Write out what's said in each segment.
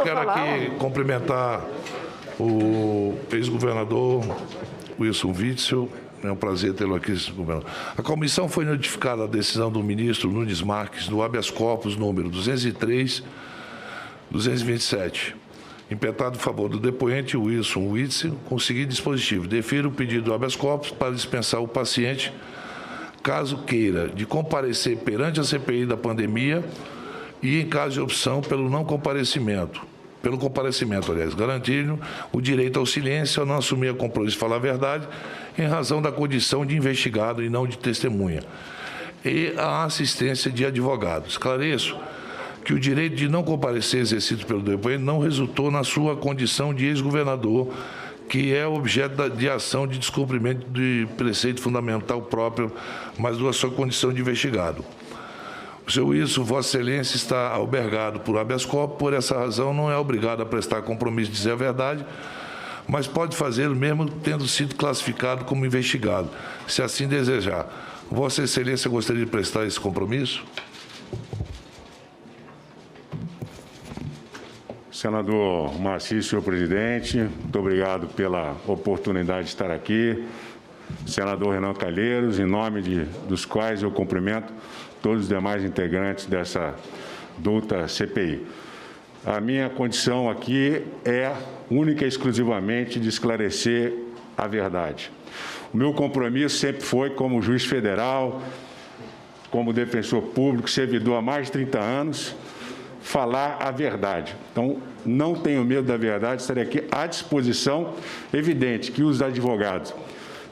Quero aqui cumprimentar o ex-governador Wilson Witzel. É um prazer tê-lo aqui, governador. A comissão foi notificada da decisão do ministro Nunes Marques do habeas corpus número 203/227, impetrado em favor do depoente Wilson Witzel, com o seguinte dispositivo: defiro o pedido do habeas corpus para dispensar o paciente, caso queira, de comparecer perante a CPI da pandemia e, em caso de opção, pelo comparecimento, garantindo o direito ao silêncio, ao não assumir a compromisso de falar a verdade, em razão da condição de investigado e não de testemunha, e a assistência de advogado. Esclareço que o direito de não comparecer exercido pelo depoente não resultou na sua condição de ex-governador, que é objeto de ação de descumprimento de preceito fundamental próprio, mas da sua condição de investigado. O senhor Wilson, Vossa Excelência, está albergado por habeas corpus, por essa razão não é obrigado a prestar compromisso de dizer a verdade, mas pode fazê-lo mesmo tendo sido classificado como investigado, se assim desejar. Vossa Excelência gostaria de prestar esse compromisso? Senador Marci, senhor presidente, muito obrigado pela oportunidade de estar aqui. Senador Renan Calheiros, em nome dos quais eu cumprimento todos os demais integrantes dessa douta CPI. A minha condição aqui é única e exclusivamente de esclarecer a verdade. O meu compromisso sempre foi, como juiz federal, como defensor público, servidor há mais de 30 anos, falar a verdade. Então, não tenho medo da verdade, estarei aqui à disposição. Evidente que os advogados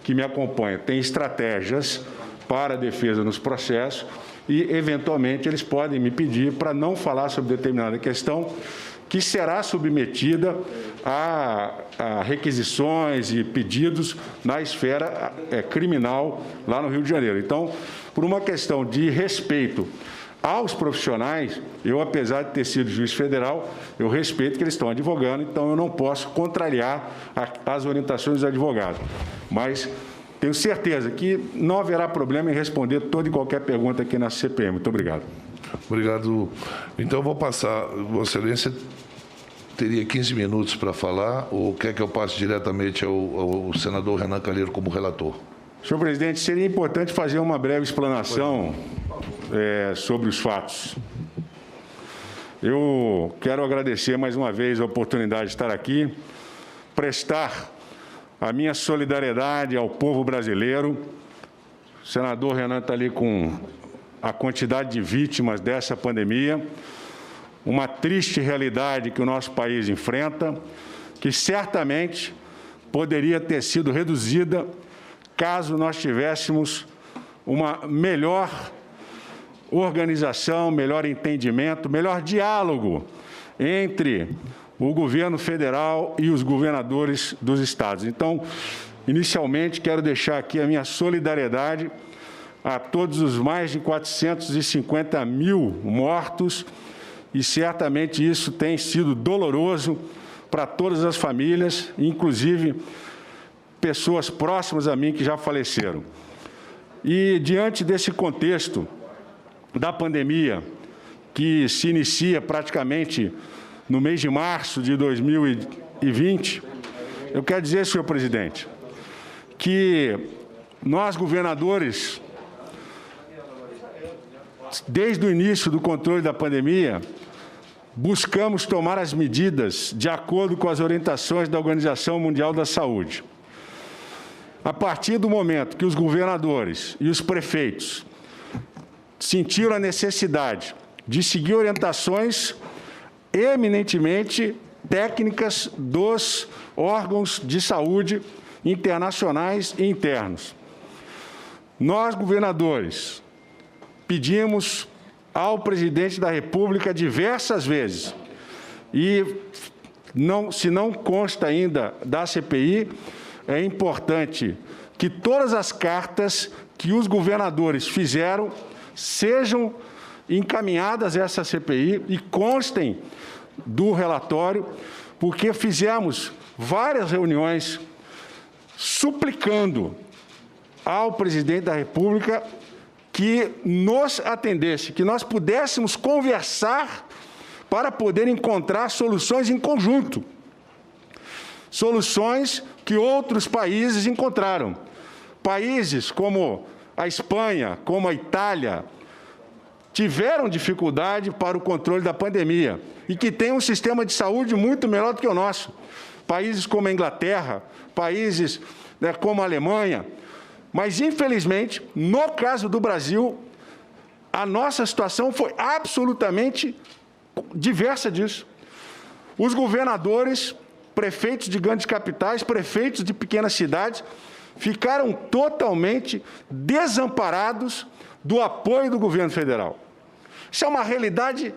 que me acompanham têm estratégias para a defesa nos processos e, eventualmente, eles podem me pedir para não falar sobre determinada questão que será submetida a requisições e pedidos na esfera criminal lá no Rio de Janeiro. Então, por uma questão de respeito aos profissionais, eu, apesar de ter sido juiz federal, eu respeito que eles estão advogando, então eu não posso contrariar as orientações dos advogados. Mas tenho certeza que não haverá problema em responder toda e qualquer pergunta aqui na CPM. Muito obrigado. Obrigado. Então, vou passar. Vossa Excelência teria 15 minutos para falar, ou quer que eu passe diretamente ao senador Renan Calheiros como relator? Senhor presidente, seria importante fazer uma breve explanação sobre os fatos. Eu quero agradecer mais uma vez a oportunidade de estar aqui, prestar a minha solidariedade ao povo brasileiro. O senador Renan está ali com a quantidade de vítimas dessa pandemia, uma triste realidade que o nosso país enfrenta, que certamente poderia ter sido reduzida caso nós tivéssemos uma melhor organização, melhor entendimento, melhor diálogo entre o governo federal e os governadores dos estados. Então, inicialmente, quero deixar aqui a minha solidariedade a todos os mais de 450 mil mortos, e certamente isso tem sido doloroso para todas as famílias, inclusive pessoas próximas a mim que já faleceram. E, diante desse contexto da pandemia, que se inicia praticamente no mês de março de 2020, eu quero dizer, senhor presidente, que nós, governadores, desde o início do controle da pandemia, buscamos tomar as medidas de acordo com as orientações da Organização Mundial da Saúde. A partir do momento que os governadores e os prefeitos sentiram a necessidade de seguir orientações eminentemente técnicas dos órgãos de saúde internacionais e internos, nós, governadores, pedimos ao presidente da República diversas vezes, e se não consta ainda da CPI, é importante que todas as cartas que os governadores fizeram sejam encaminhadas a essa CPI e constem do relatório, porque fizemos várias reuniões suplicando ao presidente da República que nos atendesse, que nós pudéssemos conversar para poder encontrar soluções em conjunto. Soluções que outros países encontraram. Países como a Espanha, como a Itália, tiveram dificuldade para o controle da pandemia e que têm um sistema de saúde muito melhor do que o nosso. Países como a Inglaterra, países como a Alemanha. Mas, infelizmente, no caso do Brasil, a nossa situação foi absolutamente diversa disso. Os governadores, prefeitos de grandes capitais, prefeitos de pequenas cidades, ficaram totalmente desamparados do apoio do governo federal. Isso é uma realidade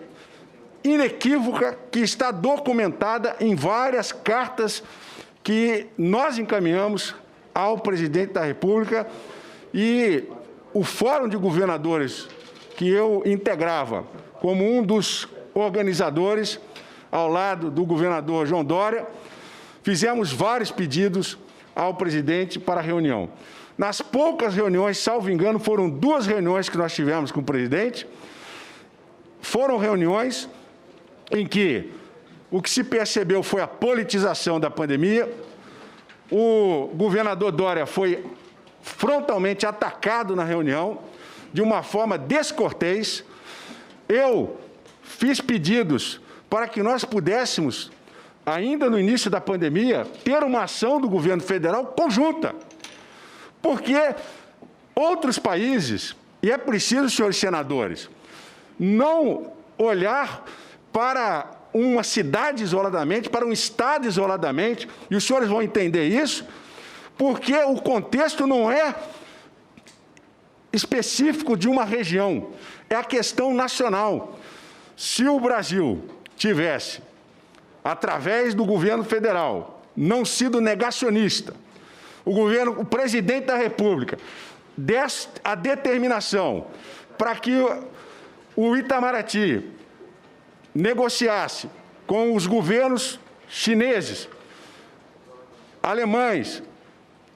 inequívoca que está documentada em várias cartas que nós encaminhamos ao presidente da República, e o Fórum de Governadores, que eu integrava como um dos organizadores, ao lado do governador João Dória, fizemos vários pedidos ao presidente para a reunião. Nas poucas reuniões, salvo engano, foram 2 reuniões que nós tivemos com o presidente, foram reuniões em que o que se percebeu foi a politização da pandemia. O governador Dória foi frontalmente atacado na reunião, de uma forma descortês. Eu fiz pedidos para que nós pudéssemos, ainda no início da pandemia, ter uma ação do governo federal conjunta. Porque outros países, e é preciso, senhores senadores, não olhar para uma cidade isoladamente, para um estado isoladamente, e os senhores vão entender isso, porque o contexto não é específico de uma região, é a questão nacional. Se o Brasil tivesse, através do governo federal, não sido negacionista, o presidente da República desse a determinação para que o Itamaraty negociasse com os governos chineses, alemães,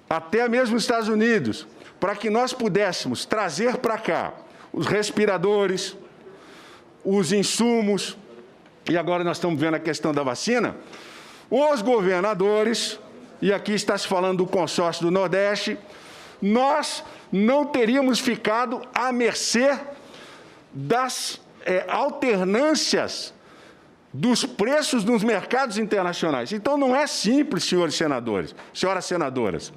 até mesmo os Estados Unidos, para que nós pudéssemos trazer para cá os respiradores, os insumos, e agora nós estamos vendo a questão da vacina, os governadores, e aqui está se falando do consórcio do Nordeste, nós não teríamos ficado à mercê das alternâncias dos preços nos mercados internacionais. Então, não é simples, senhores senadores, senhoras senadoras,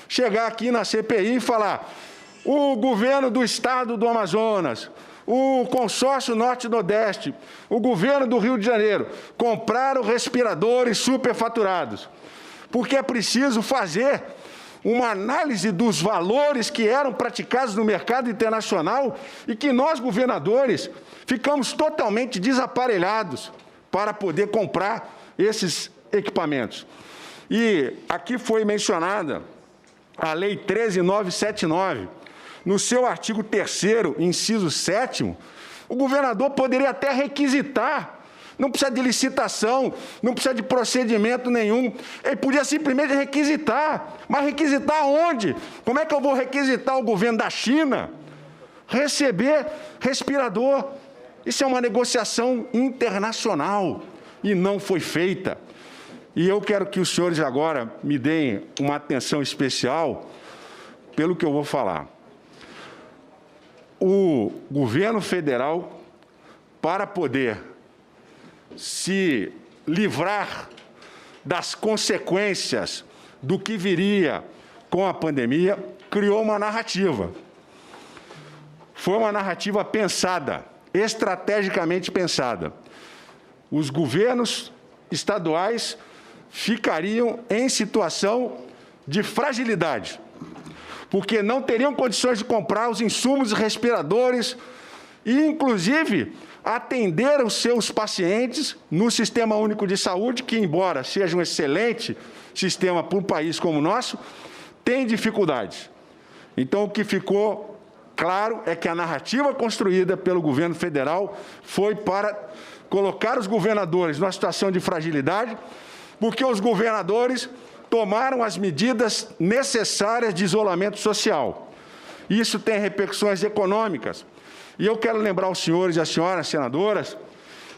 chegar aqui na CPI e falar o governo do estado do Amazonas, o consórcio Norte-Nordeste, o governo do Rio de Janeiro compraram respiradores superfaturados, porque é preciso fazer uma análise dos valores que eram praticados no mercado internacional e que nós, governadores, ficamos totalmente desaparelhados para poder comprar esses equipamentos. E aqui foi mencionada a Lei 13.979, no seu artigo 3º, inciso 7º, o governador poderia até requisitar, não precisa de licitação, não precisa de procedimento nenhum, ele podia simplesmente requisitar, mas requisitar onde? Como é que eu vou requisitar o governo da China? Receber respirador. Isso é uma negociação internacional e não foi feita. E eu quero que os senhores agora me deem uma atenção especial pelo que eu vou falar. O governo federal, para poder se livrar das consequências do que viria com a pandemia, criou uma narrativa. Foi uma narrativa pensada, estrategicamente pensada. Os governos estaduais ficariam em situação de fragilidade, porque não teriam condições de comprar os insumos e respiradores e, inclusive, atender os seus pacientes no Sistema Único de Saúde, que, embora seja um excelente sistema para um país como o nosso, tem dificuldades. Então, o que ficou claro é que a narrativa construída pelo governo federal foi para colocar os governadores numa situação de fragilidade, porque os governadores tomaram as medidas necessárias de isolamento social. Isso tem repercussões econômicas. E eu quero lembrar aos senhores e às senhoras senadoras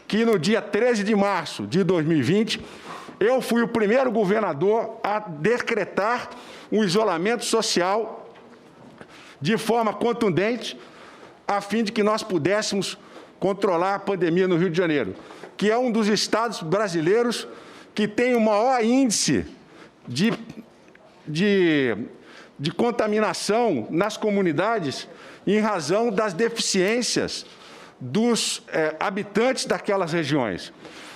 que no dia 13 de março de 2020, eu fui o primeiro governador a decretar um isolamento social de forma contundente, a fim de que nós pudéssemos controlar a pandemia no Rio de Janeiro, que é um dos estados brasileiros que tem o maior índice de contaminação nas comunidades em razão das deficiências dos habitantes daquelas regiões.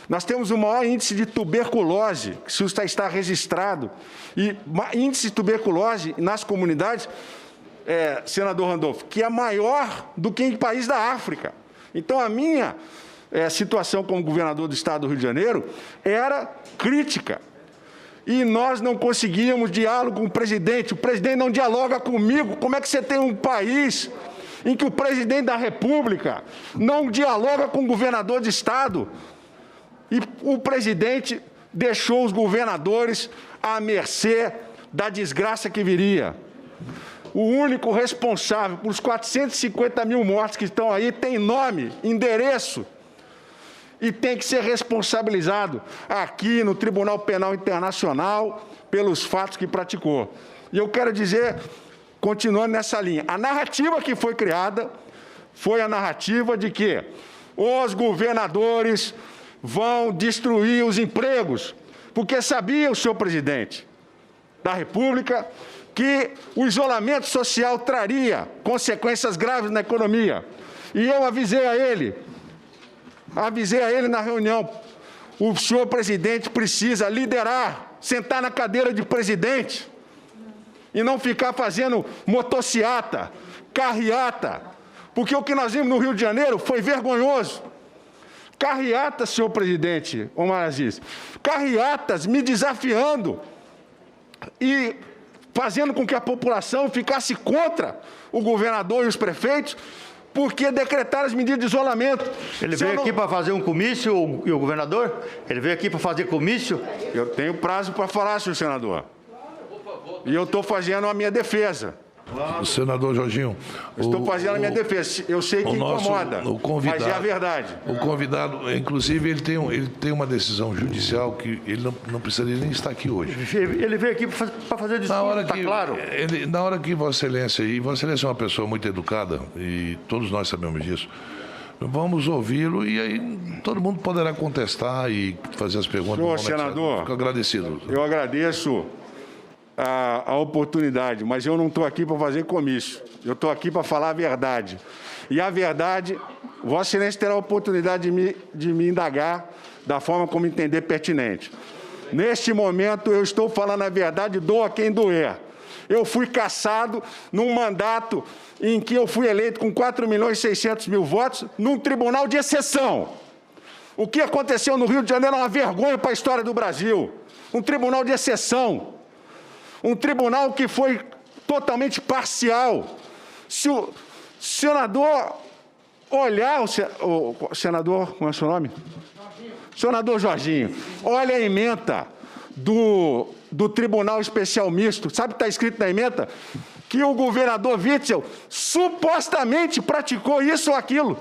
Nós temos o maior índice de tuberculose, que isso está registrado, e índice de tuberculose nas comunidades, senador Randolfo, que é maior do que em país da África. Então, a minha situação como governador do Estado do Rio de Janeiro era crítica. E nós não conseguíamos diálogo com o presidente não dialoga comigo. Como é que você tem um país em que o presidente da República não dialoga com o governador de Estado? E o presidente deixou os governadores à mercê da desgraça que viria. O único responsável por os 450 mil mortes que estão aí tem nome, endereço, e tem que ser responsabilizado aqui no Tribunal Penal Internacional pelos fatos que praticou. E eu quero dizer, continuando nessa linha, a narrativa que foi criada foi a narrativa de que os governadores vão destruir os empregos, porque sabia o senhor presidente da República que o isolamento social traria consequências graves na economia. E eu avisei a ele na reunião, o senhor presidente precisa liderar, sentar na cadeira de presidente e não ficar fazendo motociata, carreata, porque o que nós vimos no Rio de Janeiro foi vergonhoso. Carreata, senhor presidente Omar Aziz, carreatas me desafiando e fazendo com que a população ficasse contra o governador e os prefeitos, porque decretaram as medidas de isolamento. Ele veio aqui para fazer um comício, e o governador? Ele veio aqui para fazer comício? Eu tenho prazo para falar, senhor senador. E eu estou fazendo a minha defesa. Senador Jorginho. Estou fazendo a minha defesa. Eu sei que incomoda, mas é a verdade. O convidado, inclusive, ele tem uma decisão judicial que ele não precisaria nem estar aqui hoje. Ele veio aqui para fazer discurso, está claro? Na hora que Vossa Excelência, e Vossa Excelência é uma pessoa muito educada, e todos nós sabemos disso, vamos ouvi-lo e aí todo mundo poderá contestar e fazer as perguntas. Senhor senador, fico agradecido. Eu agradeço a oportunidade, mas eu não estou aqui para fazer comício. Eu estou aqui para falar a verdade. E a verdade, Vossa Excelência terá a oportunidade de me indagar da forma como entender pertinente. Neste momento, eu estou falando a verdade, doa quem doer. Eu fui cassado num mandato em que eu fui eleito com 4.600.000 votos num tribunal de exceção. O que aconteceu no Rio de Janeiro é uma vergonha para a história do Brasil. Um tribunal de exceção. Um tribunal que foi totalmente parcial. Se o senador olhar, o senador, como é o seu nome? Senador Jorginho, olha a ementa do Tribunal Especial Misto. Sabe o que está escrito na ementa? Que o governador Witzel supostamente praticou isso ou aquilo.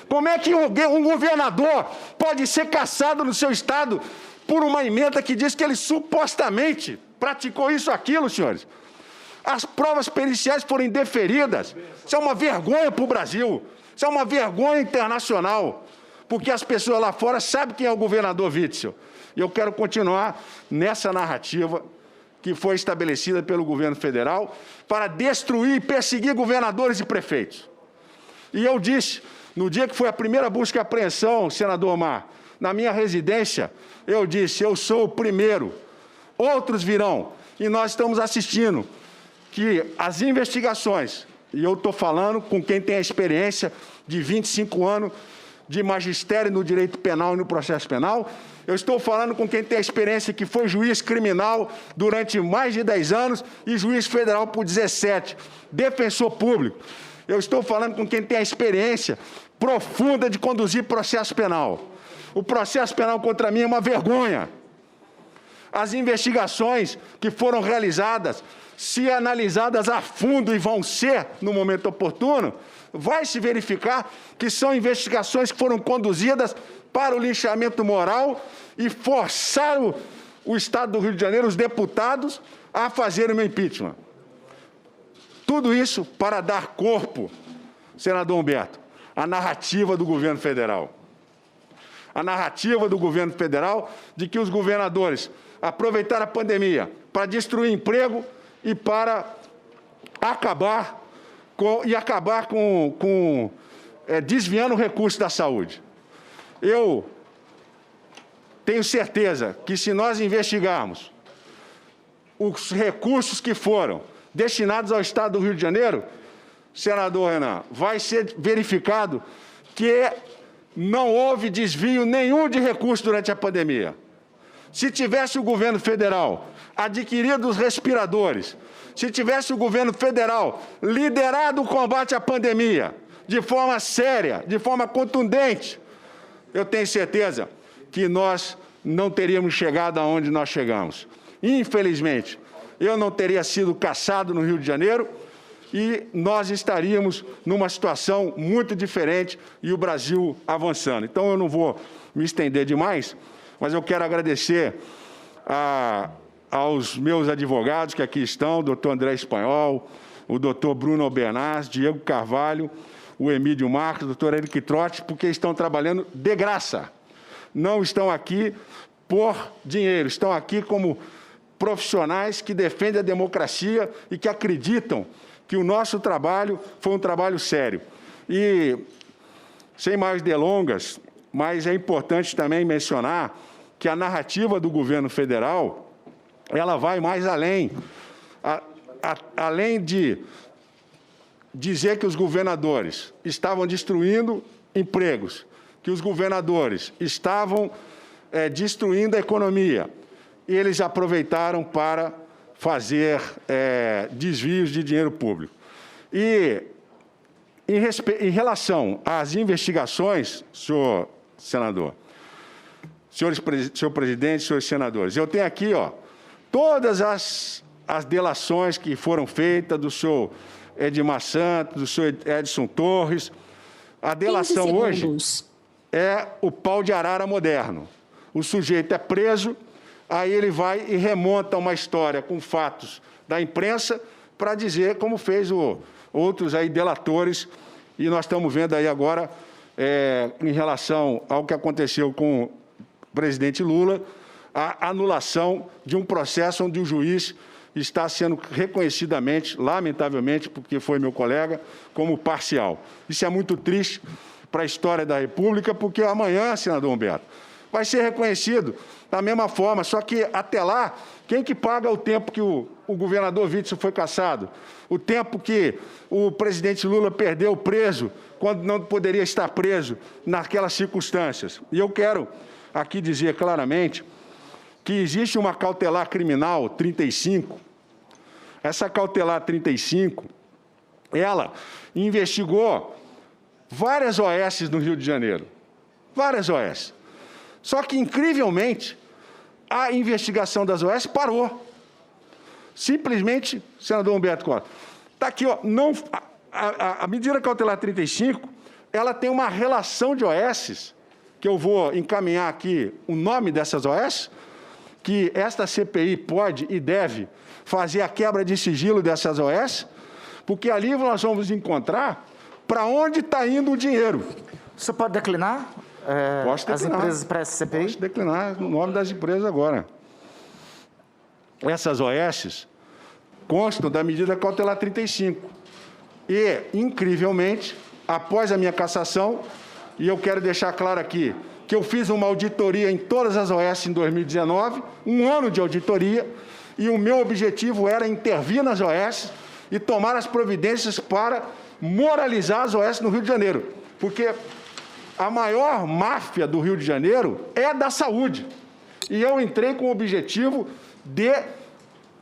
Como é que um governador pode ser cassado no seu estado por uma ementa que diz que ele supostamente praticou isso ou aquilo, senhores? As provas periciais foram indeferidas. Isso é uma vergonha para o Brasil. Isso é uma vergonha internacional. Porque as pessoas lá fora sabem quem é o governador Witzel. E eu quero continuar nessa narrativa que foi estabelecida pelo governo federal para destruir e perseguir governadores e prefeitos. E eu disse, no dia que foi a primeira busca e apreensão, senador Omar, na minha residência, eu disse, eu sou o primeiro. Outros virão, e nós estamos assistindo que as investigações, e eu estou falando com quem tem a experiência de 25 anos de magistério no direito penal e no processo penal, eu estou falando com quem tem a experiência que foi juiz criminal durante mais de 10 anos e juiz federal por 17, defensor público. Eu estou falando com quem tem a experiência profunda de conduzir processo penal. O processo penal contra mim é uma vergonha. as investigações que foram realizadas, se analisadas a fundo e vão ser no momento oportuno, vai se verificar que são investigações que foram conduzidas para o linchamento moral e forçaram o Estado do Rio de Janeiro, os deputados, a fazerem o impeachment. Tudo isso para dar corpo, senador Humberto, à narrativa do governo federal. A narrativa do governo federal de que os governadores aproveitaram a pandemia para destruir emprego e para acabar com desviando recursos da saúde. Eu tenho certeza que, se nós investigarmos os recursos que foram destinados ao Estado do Rio de Janeiro, senador Renan, vai ser verificado que não houve desvio nenhum de recursos durante a pandemia. Se tivesse o governo federal adquirido os respiradores, se tivesse o governo federal liderado o combate à pandemia de forma séria, de forma contundente, eu tenho certeza que nós não teríamos chegado aonde nós chegamos. Infelizmente, eu não teria sido caçado no Rio de Janeiro e nós estaríamos numa situação muito diferente e o Brasil avançando. Então, eu não vou me estender demais, mas eu quero agradecer aos meus advogados que aqui estão, o doutor André Espanhol, o doutor Bruno Albernaz, Diego Carvalho, o Emílio Marques, o doutor Eric Trotti, porque estão trabalhando de graça. Não estão aqui por dinheiro, estão aqui como profissionais que defendem a democracia e que acreditam que o nosso trabalho foi um trabalho sério. E, sem mais delongas, mas é importante também mencionar que a narrativa do governo federal, ela vai mais além. Além de dizer que os governadores estavam destruindo empregos, que os governadores estavam destruindo a economia, e eles aproveitaram para fazer desvios de dinheiro público. E, em relação às investigações, senhor senador, senhor presidente, senhores senadores, eu tenho aqui todas as delações que foram feitas do senhor Edmar Santos, do senhor Edson Torres. A delação hoje é o pau de arara moderno. O sujeito é preso, aí ele vai e remonta uma história com fatos da imprensa para dizer como fez outros aí delatores. E nós estamos vendo aí agora, em relação ao que aconteceu com o presidente Lula, a anulação de um processo onde o juiz está sendo reconhecidamente, lamentavelmente, porque foi meu colega, como parcial. Isso é muito triste para a história da República, porque amanhã, senador Humberto, vai ser reconhecido da mesma forma, só que até lá, quem que paga o tempo que o governador Witzel foi cassado? O tempo que o presidente Lula perdeu preso, quando não poderia estar preso naquelas circunstâncias. E eu quero aqui dizer claramente que existe uma cautelar criminal 35. Essa cautelar 35, ela investigou várias OS no Rio de Janeiro. Várias OS. Só que, incrivelmente, a investigação das OS parou. Simplesmente, senador Humberto Costa, está aqui, a medida cautelar 35, ela tem uma relação de OS, que eu vou encaminhar aqui o nome dessas OS, que esta CPI pode e deve fazer a quebra de sigilo dessas OS, porque ali nós vamos encontrar para onde está indo o dinheiro. O senhor pode declinar, as empresas para essa CPI? Posso declinar o nome das empresas agora. Essas OS constam da medida cautelar 35. E, incrivelmente, após a minha cassação, e eu quero deixar claro aqui, que eu fiz uma auditoria em todas as OS em 2019, um ano de auditoria, e o meu objetivo era intervir nas OS e tomar as providências para moralizar as OS no Rio de Janeiro. Porque a maior máfia do Rio de Janeiro é da saúde. E eu entrei com o objetivo de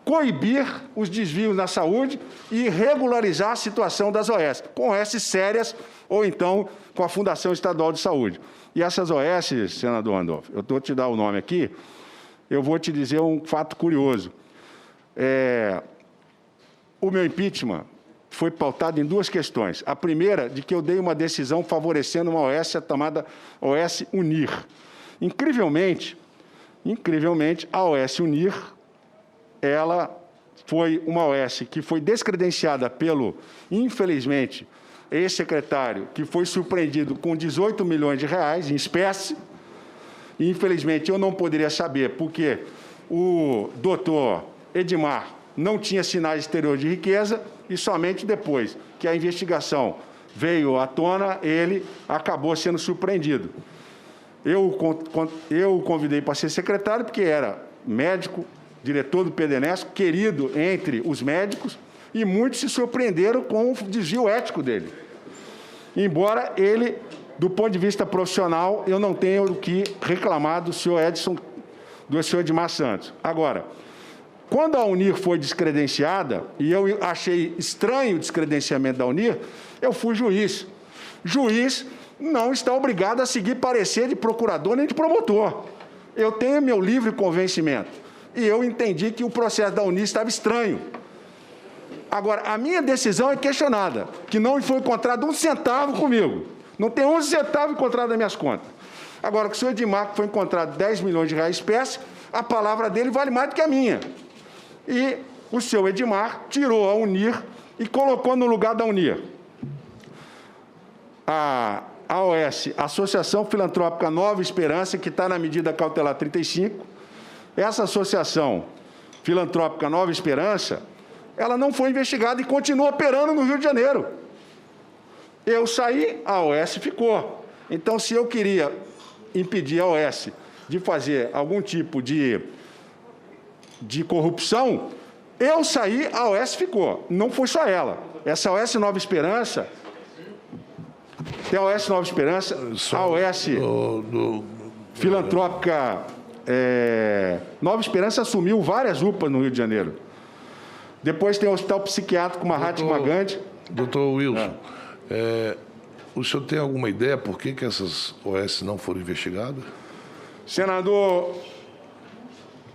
coibir os desvios na saúde e regularizar a situação das OS, com OS sérias ou então com a Fundação Estadual de Saúde. E essas OS, senador Randolfo, eu estou te dar o nome aqui, eu vou te dizer um fato curioso. O meu impeachment foi pautado em duas questões. A primeira, de que eu dei uma decisão favorecendo uma OS chamada OS Unir. Incrivelmente, a OS Unir, ela foi uma OS que foi descredenciada pelo, infelizmente, ex-secretário, que foi surpreendido com 18 milhões de reais em espécie. E, infelizmente, eu não poderia saber, porque o doutor Edmar não tinha sinais exteriores de riqueza e somente depois que a investigação veio à tona, ele acabou sendo surpreendido. Eu o convidei para ser secretário porque era médico, diretor do PDNESC, querido entre os médicos, e muitos se surpreenderam com o desvio ético dele. Embora ele, do ponto de vista profissional, eu não tenha o que reclamar do senhor Edmar Santos. Agora, quando a Unir foi descredenciada, e eu achei estranho o descredenciamento da Unir, eu fui juiz. Juiz não está obrigado a seguir parecer de procurador nem de promotor. Eu tenho meu livre convencimento. E eu entendi que o processo da Unir estava estranho. Agora, a minha decisão é questionada, que não foi encontrado um centavo comigo. Não tem 11 centavos encontrado nas minhas contas. Agora, que o senhor Edmar foi encontrado 10 milhões de reais em espécie, a palavra dele vale mais do que a minha. E o senhor Edmar tirou a Unir e colocou no lugar da Unir a AOS, Associação Filantrópica Nova Esperança, que está na medida cautelar 35. Essa Associação Filantrópica Nova Esperança, ela não foi investigada e continua operando no Rio de Janeiro. Eu saí, a AOS ficou. Então, se eu queria impedir a AOS de fazer algum tipo de corrupção, eu saí, a AOS ficou. Não foi só ela. Essa AOS Nova Esperança, tem a AOS Nova Esperança, a AOS Filantrópica Nova Esperança assumiu várias UPAs no Rio de Janeiro. Depois tem o Hospital Psiquiátrico Mahatma Gandhi. Doutor Wilson, o senhor tem alguma ideia por que essas OS não foram investigadas? Senador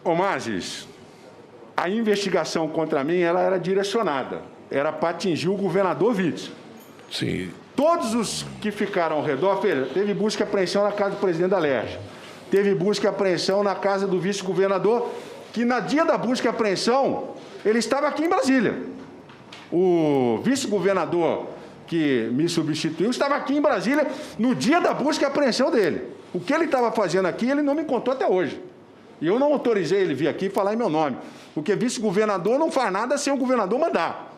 Omazes, a investigação contra mim ela era direcionada. Era para atingir o governador Witzel. Sim. Todos os que ficaram ao redor, teve busca e apreensão na casa do presidente da Alerj, teve busca e apreensão na casa do vice-governador, que no dia da busca e apreensão, ele estava aqui em Brasília. O vice-governador que me substituiu estava aqui em Brasília no dia da busca e apreensão dele. O que ele estava fazendo aqui, ele não me contou até hoje. E eu não autorizei ele vir aqui falar em meu nome, porque vice-governador não faz nada sem o governador mandar.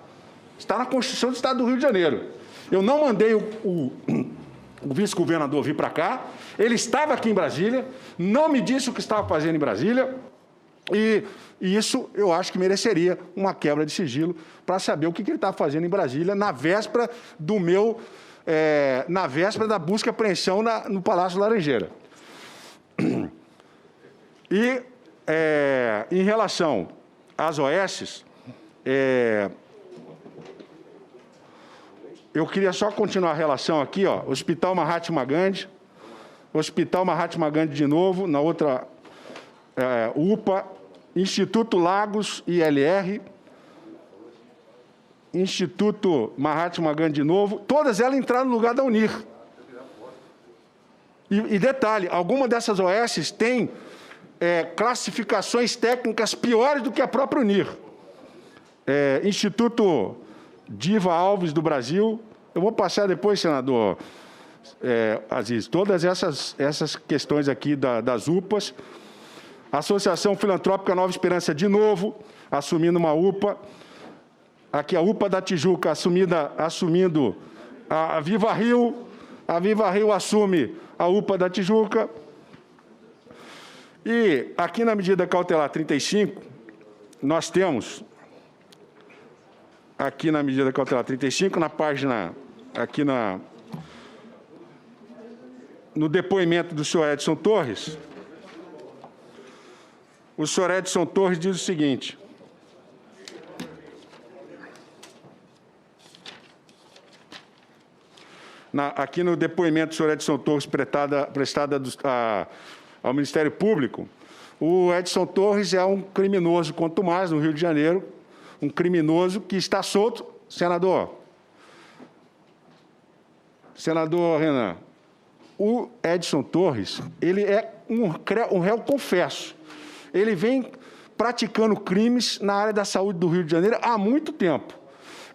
Está na Constituição do Estado do Rio de Janeiro. Eu não mandei o vice-governador vir para cá, ele estava aqui em Brasília, não me disse o que estava fazendo em Brasília, e isso eu acho que mereceria uma quebra de sigilo para saber o que ele estava fazendo em Brasília na véspera na véspera da busca e apreensão no Palácio Laranjeira. E em relação às OS, eu queria só continuar a relação aqui, ó, Hospital Mahatma Gandhi de novo, na outra UPA, Instituto Lagos ILR, Instituto Mahatma Gandhi de novo, todas elas entraram no lugar da Unir. E detalhe, alguma dessas OS têm classificações técnicas piores do que a própria Unir. Instituto Diva Alves do Brasil, eu vou passar depois, senador Aziz, todas essas questões aqui das UPAs. Associação Filantrópica Nova Esperança, de novo, assumindo uma UPA. Aqui a UPA da Tijuca assumindo a Viva Rio. A Viva Rio assume a UPA da Tijuca. E aqui na medida cautelar 35, nós temos, aqui na medida cautelar 35, na página, aqui no depoimento do senhor Edson Torres, o senhor Edson Torres diz o seguinte: aqui no depoimento do senhor Edson Torres prestado ao Ministério Público, O Edson Torres é um criminoso, quanto mais, no Rio de Janeiro, um criminoso que está solto. Senador Renan, o Edson Torres, ele é um réu confesso. Ele vem praticando crimes na área da saúde do Rio de Janeiro há muito tempo.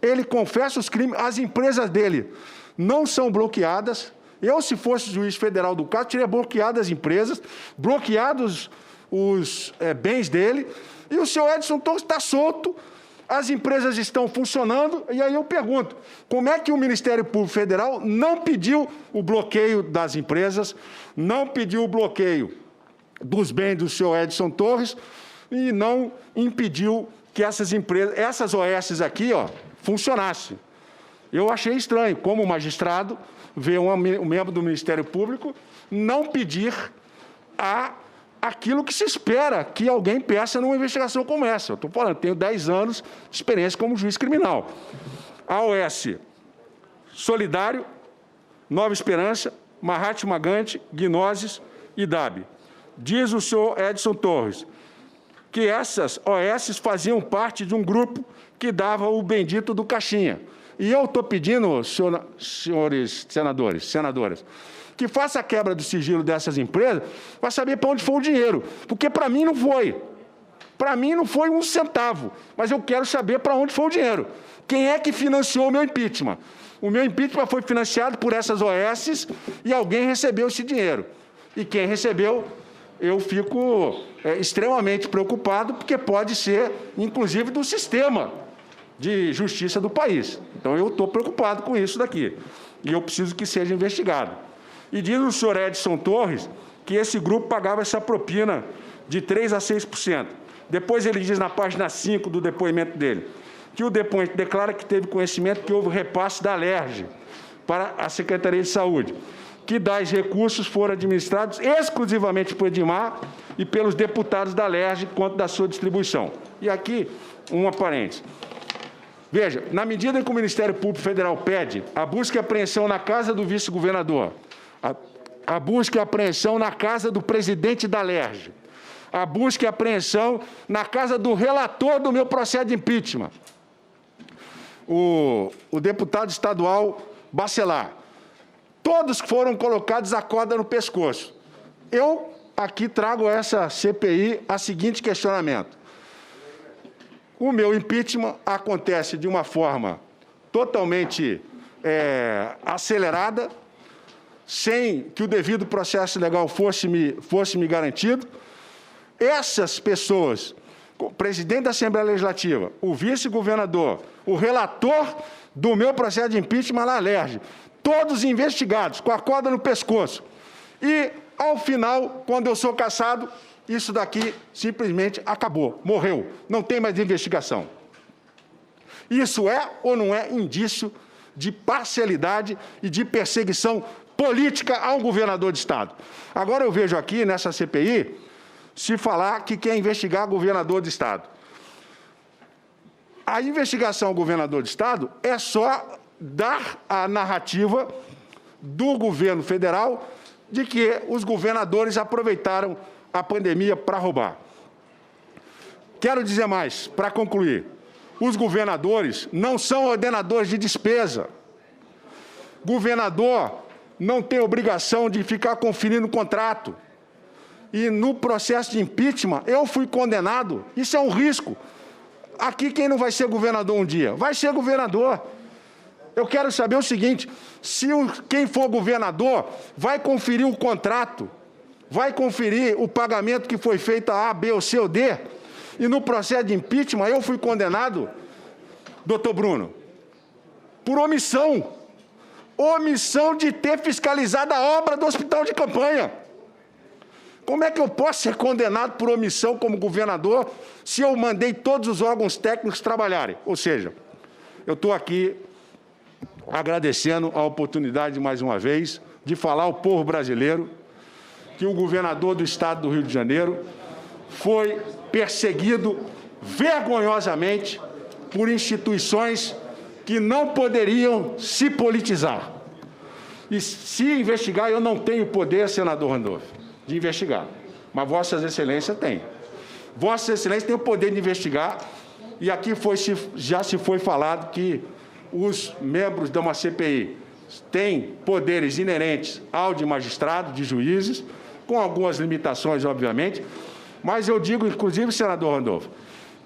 Ele confessa os crimes, as empresas dele não são bloqueadas. Eu, se fosse juiz federal do caso, teria bloqueado as empresas, bloqueados os bens dele, e o senhor Edson Torres está solto, as empresas estão funcionando, e aí eu pergunto, como é que o Ministério Público Federal não pediu o bloqueio das empresas, não pediu o bloqueio dos bens do senhor Edson Torres, e não impediu que essas empresas, essas OS aqui, funcionassem? Eu achei estranho, como magistrado, ver um membro do Ministério Público não pedir aquilo que se espera que alguém peça numa investigação como essa. Eu estou falando, tenho 10 anos de experiência como juiz criminal. A OS Solidário, Nova Esperança, Mahatma Gandhi, Gnoses e DAB. Diz o senhor Edson Torres que essas OS faziam parte de um grupo que dava o bendito do caixinha. E eu estou pedindo, senhores senadores, senadoras, que faça a quebra do sigilo dessas empresas para saber para onde foi o dinheiro. Porque para mim não foi. Para mim não foi um centavo. Mas eu quero saber para onde foi o dinheiro. Quem é que financiou o meu impeachment? O meu impeachment foi financiado por essas OS e alguém recebeu esse dinheiro. E quem recebeu, eu fico extremamente preocupado, porque pode ser, inclusive, do sistema de justiça do país. Então, eu estou preocupado com isso daqui. E eu preciso que seja investigado. E diz o senhor Edson Torres que esse grupo pagava essa propina de 3% a 6%. Depois ele diz na página 5 do depoimento dele, que o depoente declara que teve conhecimento que houve repasse da Alerj para a Secretaria de Saúde, que tais recursos foram administrados exclusivamente por Edmar e pelos deputados da Alerj quanto da sua distribuição. E aqui, uma parêntese. Veja, na medida em que o Ministério Público Federal pede a busca e apreensão na casa do vice-governador, a busca e apreensão na casa do presidente da Alerj, a busca e apreensão na casa do relator do meu processo de impeachment, o deputado estadual Bacelar, todos foram colocados a corda no pescoço. Eu aqui trago a essa CPI a seguinte questionamento. O meu impeachment acontece de uma forma totalmente acelerada, sem que o devido processo legal fosse me garantido. Essas pessoas, o presidente da Assembleia Legislativa, o vice-governador, o relator do meu processo de impeachment na Alerj, todos investigados, com a corda no pescoço. E, ao final, quando eu sou cassado, isso daqui simplesmente acabou, morreu, não tem mais investigação. Isso é ou não é indício de parcialidade e de perseguição política a um governador de Estado? Agora eu vejo aqui, nessa CPI, se falar que quer investigar governador de Estado. A investigação ao governador de Estado é só dar a narrativa do governo federal de que os governadores aproveitaram a pandemia para roubar. Quero dizer mais, para concluir, os governadores não são ordenadores de despesa. Governador não tem obrigação de ficar conferindo o contrato. E no processo de impeachment, eu fui condenado, isso é um risco. Aqui quem não vai ser governador um dia? Vai ser governador. Eu quero saber o seguinte, se quem for governador vai conferir o contrato, vai conferir o pagamento que foi feito a A, B, ou C ou D, e no processo de impeachment eu fui condenado, doutor Bruno, por omissão de ter fiscalizado a obra do hospital de campanha. Como é que eu posso ser condenado por omissão como governador se eu mandei todos os órgãos técnicos trabalharem? Ou seja, eu estou aqui agradecendo a oportunidade, mais uma vez, de falar ao povo brasileiro que o governador do Estado do Rio de Janeiro foi perseguido vergonhosamente por instituições que não poderiam se politizar. E se investigar, eu não tenho poder, senador Randolph, de investigar. mas Vossas Excelências têm. Vossas Excelências têm o poder de investigar, e aqui já se foi falado que os membros de uma CPI têm poderes inerentes ao de magistrados, de juízes, com algumas limitações, obviamente, mas eu digo, inclusive, senador Randolfo,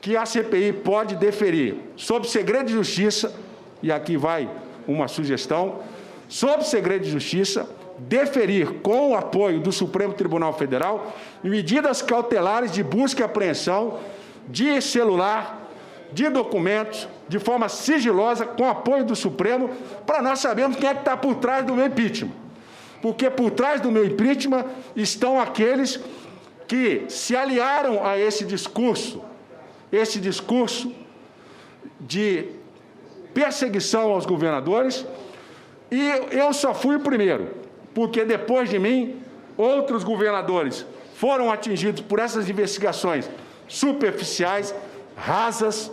que a CPI pode deferir sob segredo de justiça, e aqui vai uma sugestão, sob segredo de justiça, deferir com o apoio do Supremo Tribunal Federal medidas cautelares de busca e apreensão de celular, de documentos, de forma sigilosa, com apoio do Supremo, para nós sabermos quem é que está por trás do meu impeachment. Porque por trás do meu impeachment estão aqueles que se aliaram a esse discurso de perseguição aos governadores, e eu só fui o primeiro, porque depois de mim, outros governadores foram atingidos por essas investigações superficiais, rasas,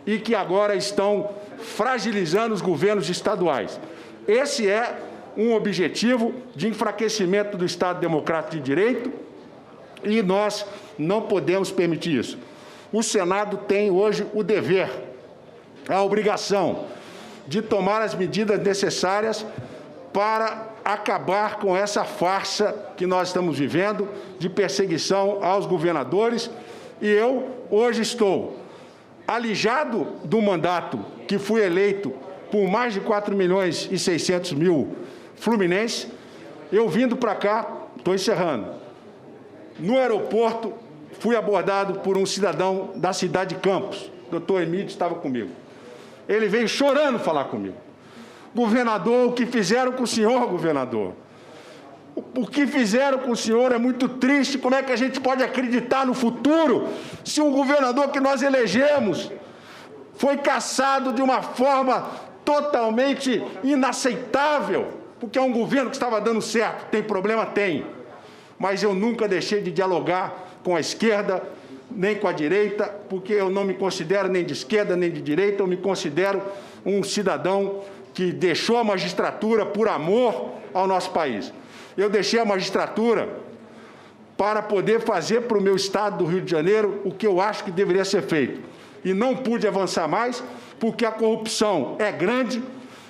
e que agora estão fragilizando os governos estaduais. Esse é um objetivo de enfraquecimento do Estado Democrático de Direito, e nós não podemos permitir isso. O Senado tem hoje o dever, a obrigação de tomar as medidas necessárias para acabar com essa farsa que nós estamos vivendo de perseguição aos governadores, e eu hoje estou alijado do mandato que fui eleito por mais de 4.600.000 fluminenses. Eu vindo para cá, estou encerrando, no aeroporto fui abordado por um cidadão da cidade de Campos, doutor Emílio estava comigo. Ele veio chorando falar comigo. Governador, o que fizeram com o senhor, governador? O que fizeram com o senhor é muito triste. Como é que a gente pode acreditar no futuro se um governador que nós elegemos foi cassado de uma forma totalmente inaceitável? Porque é um governo que estava dando certo. Tem problema? Tem. Mas eu nunca deixei de dialogar com a esquerda, nem com a direita, porque eu não me considero nem de esquerda nem de direita, eu me considero um cidadão que deixou a magistratura por amor ao nosso país. Eu deixei a magistratura para poder fazer para o meu estado do Rio de Janeiro o que eu acho que deveria ser feito. E não pude avançar mais, porque a corrupção é grande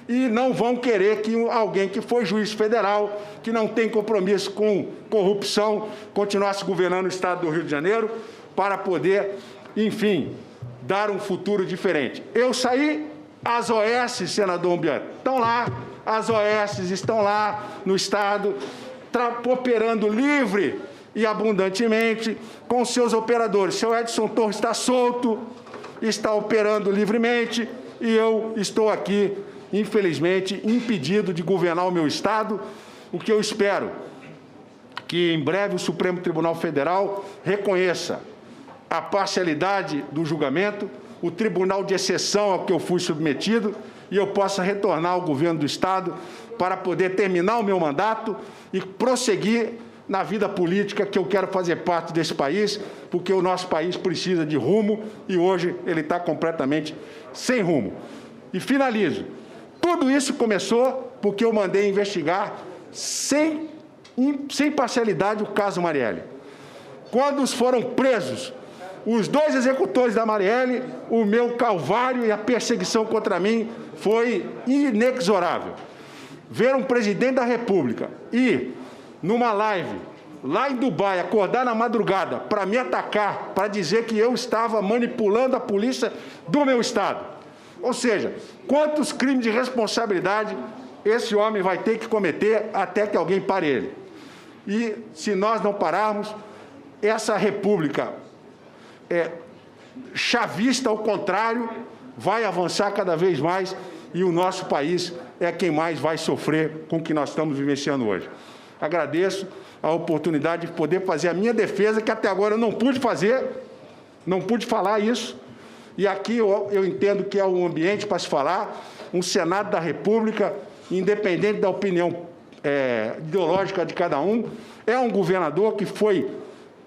e não vão querer que alguém que foi juiz federal, que não tem compromisso com corrupção, continuasse governando o estado do Rio de Janeiro para poder, enfim, dar um futuro diferente. Eu saí, as OS, senador Umbiano, estão lá, as OS estão lá no estado, operando livre e abundantemente com seus operadores. Seu Edson Torres está solto, está operando livremente, e eu estou aqui, infelizmente, impedido de governar o meu estado. O que eu espero que em breve o Supremo Tribunal Federal reconheça a parcialidade do julgamento, o tribunal de exceção ao que eu fui submetido, e eu possa retornar ao governo do estado para poder terminar o meu mandato e prosseguir na vida política, que eu quero fazer parte desse país, porque o nosso país precisa de rumo e hoje ele está completamente sem rumo. E finalizo. Tudo isso começou porque eu mandei investigar sem parcialidade o caso Marielle. Quando foram presos os dois executores da Marielle, o meu calvário e a perseguição contra mim foi inexorável. Ver um presidente da República ir numa live lá em Dubai, acordar na madrugada para me atacar, para dizer que eu estava manipulando a polícia do meu estado. Ou seja, quantos crimes de responsabilidade esse homem vai ter que cometer até que alguém pare ele? E se nós não pararmos, essa república chavista, ao contrário, vai avançar cada vez mais, e o nosso país é quem mais vai sofrer com o que nós estamos vivenciando hoje. Agradeço a oportunidade de poder fazer a minha defesa, que até agora eu não pude fazer, não pude falar isso, e aqui eu entendo que é um ambiente para se falar, um Senado da República, independente da opinião ideológica de cada um, é um governador que foi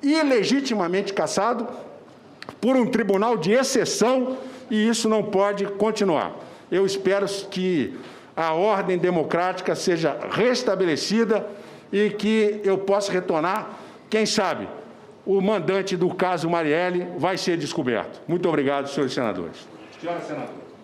ilegitimamente cassado por um tribunal de exceção, e isso não pode continuar. Eu espero que a ordem democrática seja restabelecida e que eu possa retornar, quem sabe, o mandante do caso Marielle vai ser descoberto. Muito obrigado, senhores senadores. Senhora senadora.